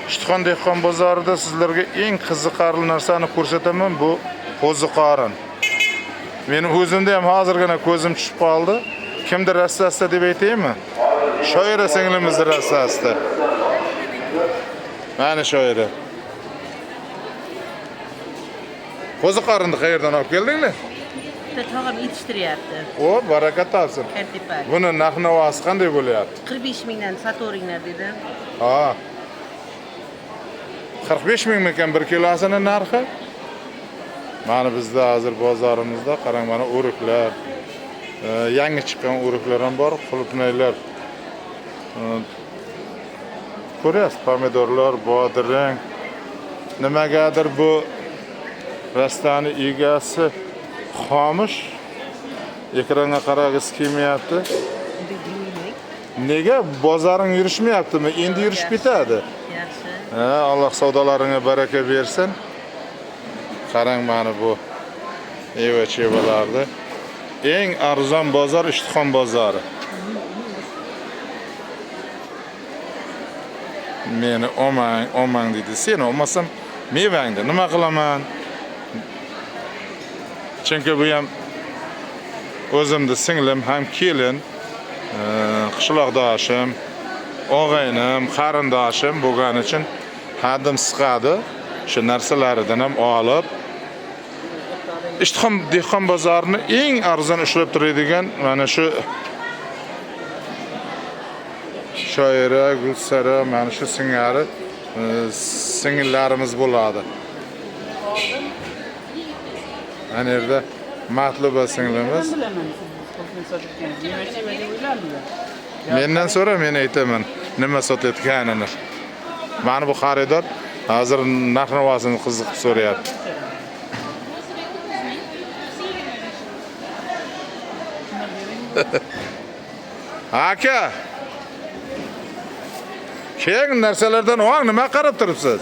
Ishtixon dehqon bozorida sizlarga eng qiziqarli narsani ko'rsataman, bu qo'ziqorin. Mening o'zimda ham hozirgina ko'zim tushib qoldi. Kimdir rassasida deb aytaymi? Shoira singlimizning rassasida. Mana shoira. Qo'ziqorinni qayerdan olib keldinglar? Tog'am yetishtiryapti. O, barakat olsin. Kartepa. Buni narx-navosi qanday bo'lyapti? 45 mingdan sotoringlar dedi. Ha. 45 ming ekan 1 kilosini narxi. Mana bizda hozir bozorimizda qarang, mana o'riklar, yangi chiqqan o'riklar ham bor, qulupnaylar. Ko'ryapsiz, pomidorlar, bodring. Nimagadir bu rastani egasi xomush. Ekranga qarag'is kelmayapti. Nega bozoring yurishmayaptimi? Endi yurishib ketadi. Yaxshi. Ha, Alloh savdolaringga baraka bersin. Qarang mana bu eva-chevalarda eng arzon bozor Ishtixon bozori. Meni omang deydi. Sen olmasam mevangda nima qilaman? Chunki bu ham o'zimni singlim, ham kelin, qishloqdoshim, og'aynim, qarindoshim bo'lgani uchun haddim siqadi. Shu narsalardan ham olib Ishtixon dehqon bozorini eng arzon ushlab turadigan mana shu shoira, Gulsara, mana shu singari singillarimiz bo'ladi. Ana yerda Matluba singlimiz. Mendan so'ra, men aytaman nima sotayotganini. Mana bu xaridor hozir narx-navosini qiziqib so'rayapti. Aka. Keng narsalardan o'ng nima qarab turibsiz?